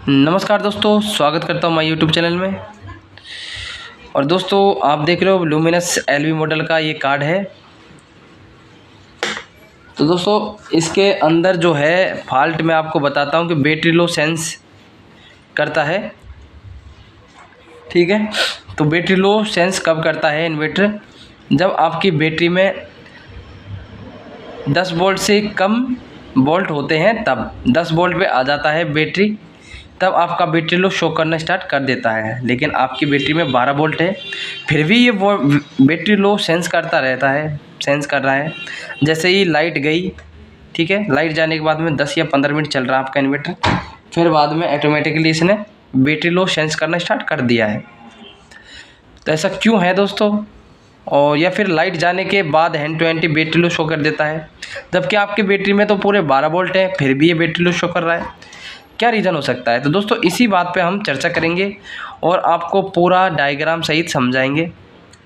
नमस्कार दोस्तों, स्वागत करता हूँ माय यूट्यूब चैनल में। और दोस्तों आप देख रहे हो लुमिनस एलवी मॉडल का ये कार्ड है। तो दोस्तों इसके अंदर जो है फॉल्ट मैं आपको बताता हूँ कि बैटरी लो सेंस करता है। ठीक है, तो बैटरी लो सेंस कब करता है इन्वर्टर? जब आपकी बैटरी में 10 वोल्ट से कम वोल्ट होते हैं, तब 10 वोल्ट पे आ जाता है बैटरी, तब आपका बैटरी लो शो करना स्टार्ट कर देता है। लेकिन आपकी बैटरी में 12 वोल्ट है, फिर भी ये बैटरी लो सेंस करता रहता है, सेंस कर रहा है। जैसे ही लाइट गई, ठीक है, लाइट जाने के बाद में 10 या 15 मिनट चल रहा है आपका इन्वर्टर, फिर बाद में ऑटोमेटिकली इसने बैटरी लो सेंस करना स्टार्ट कर दिया है। तो ऐसा क्यों है दोस्तों? और या फिर लाइट जाने के बाद 120 बैटरी लो शो कर देता है, जबकि आपकी बैटरी में तो पूरे 12 वोल्ट है, फिर भी ये बैटरी लो शो कर रहा है। क्या रीज़न हो सकता है? तो दोस्तों इसी बात पे हम चर्चा करेंगे और आपको पूरा डायग्राम सहित समझाएंगे।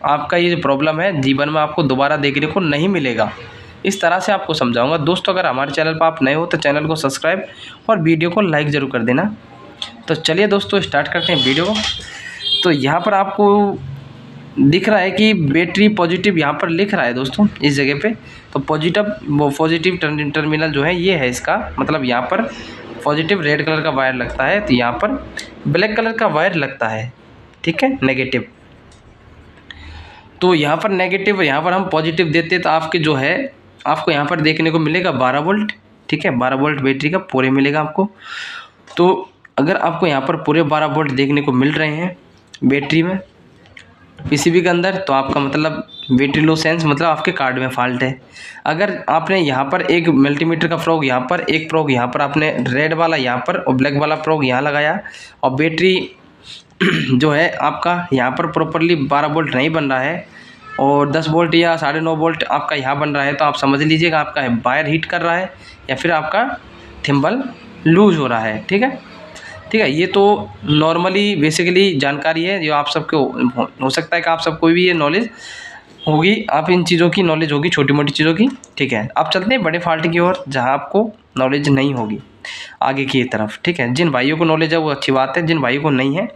आपका ये जो प्रॉब्लम है जीवन में आपको दोबारा देखने को नहीं मिलेगा, इस तरह से आपको समझाऊंगा। दोस्तों अगर हमारे चैनल पर आप नए हो तो चैनल को सब्सक्राइब और वीडियो को लाइक ज़रूर कर देना। तो चलिए दोस्तों स्टार्ट करते हैं वीडियो को। तो यहाँ पर आपको दिख रहा है कि बैटरी पॉजिटिव यहाँ पर लिख रहा है दोस्तों इस जगह पे। तो पॉजिटिव टर्मिनल जो है ये है इसका मतलब। यहाँ पर पॉजिटिव रेड कलर का वायर लगता है, तो यहाँ पर ब्लैक कलर का वायर लगता है, ठीक है, नेगेटिव। तो यहाँ पर नेगेटिव, यहाँ पर हम पॉजिटिव देते तो आपके जो है आपको यहाँ पर देखने को मिलेगा 12 वोल्ट, ठीक है, 12 वोल्ट बैटरी का पूरे मिलेगा आपको। तो अगर आपको यहाँ पर पूरे 12 वोल्ट देखने को मिल रहे हैं बैटरी में पीसीबी के अंदर, तो आपका मतलब बैटरी लो सेंस मतलब आपके कार्ड में फॉल्ट है। अगर आपने यहाँ पर एक मल्टीमीटर का प्रोग यहाँ पर, एक प्रोग यहाँ पर आपने रेड वाला यहाँ पर और ब्लैक वाला प्रोग यहाँ लगाया, और बैटरी जो है आपका यहाँ पर प्रॉपरली 12 वोल्ट नहीं बन रहा है और 10 वोल्ट या 9.5 वोल्ट आपका यहाँ बन रहा है, तो आप समझ लीजिएगा आपका वायर हीट कर रहा है या फिर आपका थिम्बल लूज हो रहा है। ठीक है, ठीक है, ये तो नॉर्मली बेसिकली जानकारी है जो आप सबको हो सकता है कि आप सबको भी ये नॉलेज होगी, आप इन चीज़ों की नॉलेज होगी, छोटी मोटी चीज़ों की। ठीक है, अब चलते हैं बड़े फॉल्ट की ओर जहां आपको नॉलेज नहीं होगी आगे की तरफ। ठीक है, जिन भाइयों को नॉलेज है वो अच्छी बात है, जिन भाइयों को नहीं है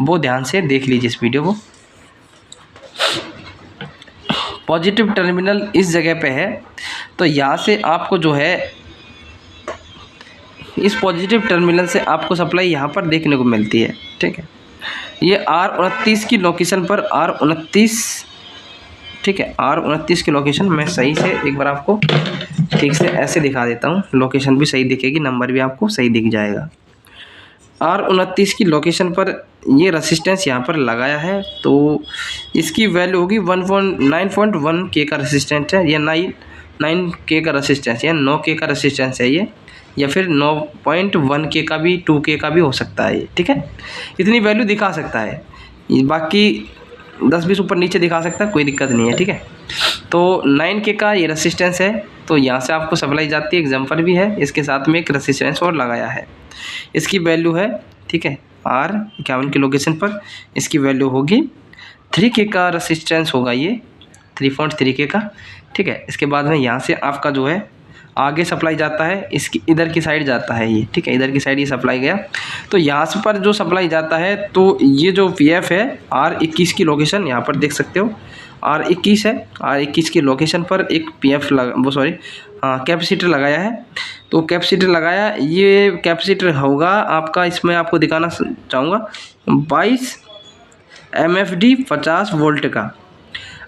वो ध्यान से देख लीजिए इस वीडियो को। पॉजिटिव टर्मिनल इस जगह पे है, तो यहाँ से आपको जो है इस पॉजिटिव टर्मिनल से आपको सप्लाई यहाँ पर देखने को मिलती है। ठीक है, ये R29 की लोकेशन पर, R29, ठीक है, R29 की लोकेशन मैं सही से एक बार आपको ठीक से ऐसे दिखा देता हूँ, लोकेशन भी सही दिखेगी, नंबर भी आपको सही दिख जाएगा। R29 की लोकेशन पर ये रेसिस्टेंस यहाँ पर लगाया है, तो इसकी वैल्यू होगी 9.1 के का रेसिस्टेंस है, या 9 के का रेसिस्टेंस, या 9 के का रेसिस्टेंस है ये, या फिर 9.1 के का भी, 2 के का भी हो सकता है ये। ठीक है, इतनी वैल्यू दिखा सकता है, बाकी 10-20 ऊपर नीचे दिखा सकता है, कोई दिक्कत नहीं है। ठीक है, तो 9 के का ये रेसिस्टेंस है, तो यहाँ से आपको सप्लाई जाती है, एग्जाम्पल भी है, इसके साथ में एक रेसिस्टेंस और लगाया है, इसकी वैल्यू है, ठीक है, R51 की लोकेशन पर इसकी वैल्यू होगी 3 के का रेसिस्टेंस होगा ये, 3.3 के का। ठीक है, इसके बाद में यहाँ से आपका जो है आगे सप्लाई जाता है, इसकी इधर की साइड जाता है ये। ठीक है, इधर की साइड ये सप्लाई गया, तो यहाँ से पर जो सप्लाई जाता है, तो ये जो PF है R21 की लोकेशन यहाँ पर देख सकते हो, R21 है, R21 की लोकेशन पर एक PF कैपेसिटर लगाया है। तो कैपेसिटर लगाया, ये कैपेसिटर होगा आपका, इसमें आपको दिखाना चाहूँगा 22 MFD 50 वोल्ट का।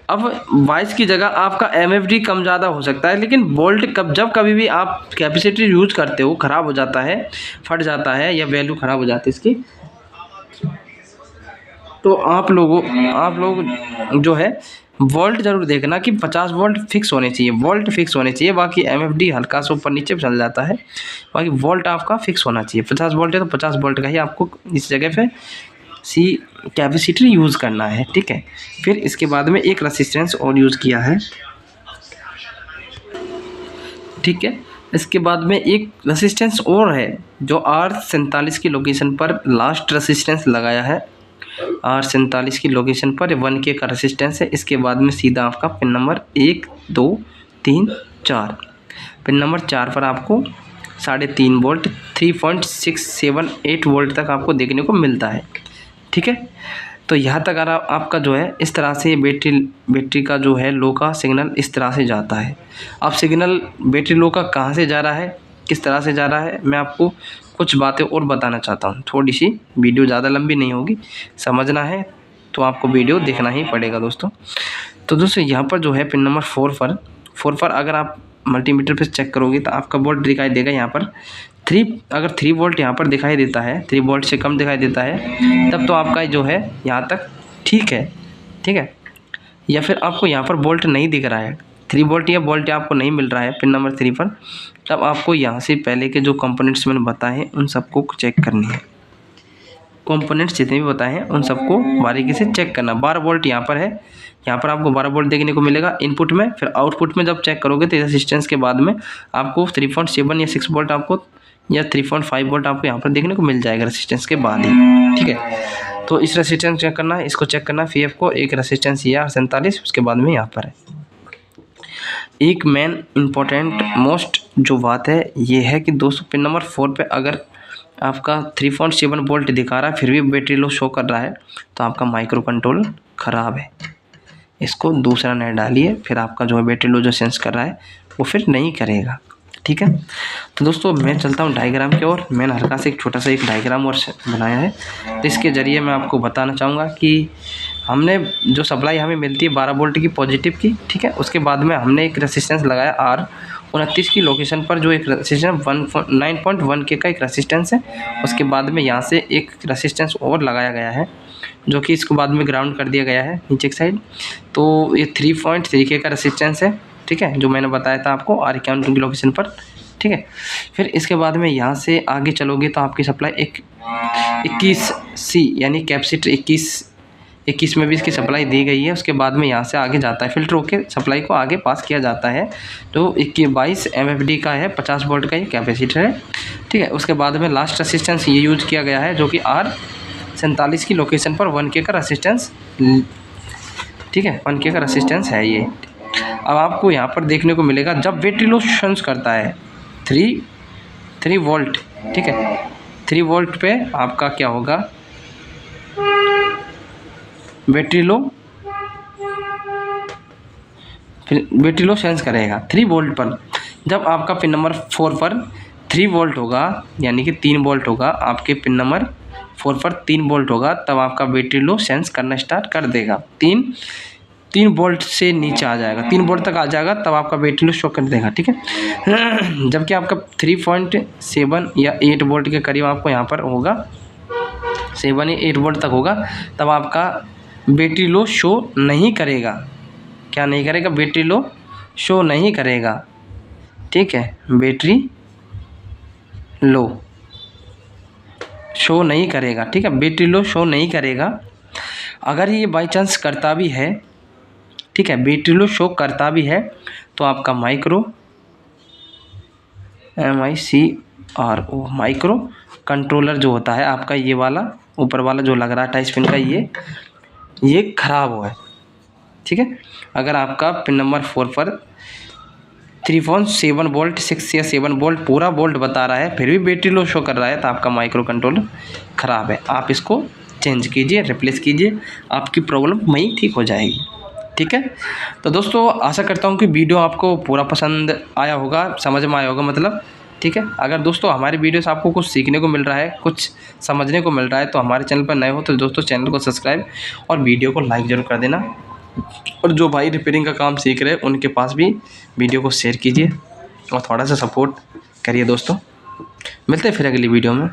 अब 22 की जगह आपका MFD कम ज़्यादा हो सकता है, लेकिन वोल्ट जब कभी भी आप कैपेसिटर यूज करते हो ख़राब हो जाता है, फट जाता है या वैल्यू ख़राब हो जाती है इसकी, तो आप लोग जो है वोल्ट ज़रूर देखना कि 50 वोल्ट फिक्स होने चाहिए, वोल्ट फिक्स होने चाहिए। बाकी MFD हल्का सा ऊपर नीचे चल जाता है, बाकी वोल्ट आपका फिक्स होना चाहिए। 50 वोल्ट है तो 50 वोल्ट का ही आपको इस जगह पे कैपेसिटर यूज़ करना है। ठीक है, फिर इसके बाद में एक रेसिस्टेंस और यूज़ किया है। ठीक है, इसके बाद में एक रेसिस्टेंस और है जो R47 की लोकेशन पर लास्ट रेसिस्टेंस लगाया है, R47 की लोकेशन पर 1 के का रेसिस्टेंस है। इसके बाद में सीधा आपका पिन नंबर 1 2 3 4, पिन नंबर 4 पर आपको 3.5 वोल्ट, 3.678 वोल्ट तक आपको देखने को मिलता है। ठीक है, तो यहाँ तक अगर आपका जो है इस तरह से बैटरी का जो है लो का सिग्नल इस तरह से जाता है। अब सिग्नल बैटरी लो का कहाँ से जा रहा है, किस तरह से जा रहा है, मैं आपको कुछ बातें और बताना चाहता हूँ। थोड़ी सी वीडियो ज़्यादा लंबी नहीं होगी, समझना है तो आपको वीडियो देखना ही पड़ेगा दोस्तों। तो दोस्तों यहाँ पर जो है पिन नंबर 4 पर अगर आप मल्टीमीटर पे चेक करोगे तो आपका वोल्ट दिखाई देगा यहाँ पर 3 वोल्ट यहाँ पर दिखाई देता है, 3 वोल्ट से कम दिखाई देता है तब तो आपका जो है यहाँ तक ठीक है। या फिर आपको यहाँ पर वोल्ट नहीं दिख रहा है, 3 वोल्ट या वोल्ट आपको नहीं मिल रहा है पिन नंबर 3 पर, तब आपको यहाँ से पहले के जो कंपोनेंट्स मैंने बताए हैं उन सबको चेक करनी है। कंपोनेंट्स जितने भी बताए हैं उन सबको बारीकी से चेक करना। 12 वोल्ट यहाँ पर है, यहाँ पर आपको 12 वोल्ट देखने को मिलेगा इनपुट में। फिर आउटपुट में जब चेक करोगे तो रेजिस्टेंस के बाद में आपको 3.7 या 6 वोल्ट आपको या 3.5 वोल्ट आपको यहाँ पर देखने को मिल जाएगा रेजिस्टेंस के बाद ही। ठीक है, तो इस रेजिस्टेंस चेक करना है, इसको चेक करना है FF को। एक रेजिस्टेंस ये 47, उसके बाद में यहाँ पर है। एक मेन इम्पोर्टेंट मोस्ट जो बात है ये है कि दोस्तों पिन नंबर 4 पे अगर आपका 3.7 वोल्ट दिखा रहा है फिर भी बैटरी लो शो कर रहा है तो आपका माइक्रो कंट्रोल ख़राब है। इसको दूसरा नया डालिए, फिर आपका जो है बैटरी लो जो सेंस कर रहा है वो फिर नहीं करेगा। ठीक है, तो दोस्तों मैं चलता हूँ डायग्राम की ओर। मैंने हल्का से एक छोटा सा एक डायग्राम और बनाया है, तो इसके ज़रिए मैं आपको बताना चाहूँगा कि हमने जो सप्लाई हमें मिलती है 12 वोल्ट की पॉजिटिव की, ठीक है, उसके बाद में हमने एक रेसिस्टेंस लगाया R29 की लोकेशन पर, जो एक रेसिस्टेंस 9.1 के का एक रेसिस्टेंस है। उसके बाद में यहाँ से एक रेसिस्टेंस और लगाया गया है जो कि इसको बाद में ग्राउंड कर दिया गया है नीचे की साइड। तो ये 3.3 के का रेसिस्टेंस है, ठीक है, जो मैंने बताया था आपको R51 की लोकेशन पर। ठीक है, फिर इसके बाद में यहाँ से आगे चलोगे तो आपकी सप्लाई एक 21C यानी कैपेसिटर 21 में भी इसकी सप्लाई दी गई है। उसके बाद में यहाँ से आगे जाता है, फिल्टर होकर सप्लाई को आगे पास किया जाता है। तो 22 MFD का है, 50 वोल्ट का ये कैपेसिटर है। ठीक है, उसके बाद में लास्ट रेसिस्टेंस ये यूज किया गया है जो कि R47 की लोकेशन पर 1K का रेसिस्टेंस, ठीक है, 1K का रेसिस्टेंस है ये। अब आपको यहाँ पर देखने को मिलेगा जब बैटरी लो सेंस करता है 3 वोल्ट, ठीक है, 3 वोल्ट पे आपका क्या होगा, बैटरी लो सेंस करेगा 3 वोल्ट पर। जब आपका पिन नंबर 4 पर 3 वोल्ट होगा यानी कि 3 वोल्ट होगा, आपके पिन नंबर 4 पर 3 वोल्ट होगा तब आपका बैटरी लो सेंस करना स्टार्ट कर देगा। 3 वोल्ट से नीचे आ जाएगा, 3 वोल्ट तक आ जाएगा तब आपका बैटरी लो शो कर देगा। ठीक है, जबकि आपका 3.7 या 8 वोल्ट के करीब आपको यहाँ पर होगा, 7 या 8 वोल्ट तक होगा तब आपका बैटरी लो शो नहीं करेगा। क्या नहीं करेगा? बैटरी लो शो नहीं करेगा। ठीक है, बैटरी लो शो नहीं करेगा। ठीक है, बैटरी लो शो नहीं करेगा। अगर ये बाई चांस करता भी है, ठीक है, बैटरी लो शो करता भी है तो आपका माइक्रो MICRO माइक्रो कंट्रोलर जो होता है आपका, ये वाला ऊपर वाला जो लग रहा है 2.5 पिन का, ये ख़राब हुआ है। ठीक है, अगर आपका पिन नंबर 4 पर 3.7 वोल्ट 6 या 7 वोल्ट पूरा वोल्ट बता रहा है फिर भी बैटरी लो शो कर रहा है तो आपका माइक्रो कंट्रोलर ख़राब है। आप इसको चेंज कीजिए, रिप्लेस कीजिए, आपकी प्रॉब्लम वहीं ठीक हो जाएगी। ठीक है, तो दोस्तों आशा करता हूँ कि वीडियो आपको पूरा पसंद आया होगा, समझ में आया होगा मतलब। ठीक है, अगर दोस्तों हमारी वीडियो से आपको कुछ सीखने को मिल रहा है, कुछ समझने को मिल रहा है तो हमारे चैनल पर नए हो तो दोस्तों चैनल को सब्सक्राइब और वीडियो को लाइक ज़रूर कर देना। और जो भाई रिपेयरिंग का काम सीख रहे हैं उनके पास भी वीडियो को शेयर कीजिए और थोड़ा सा सपोर्ट करिए दोस्तों। मिलते हैं फिर अगली वीडियो में।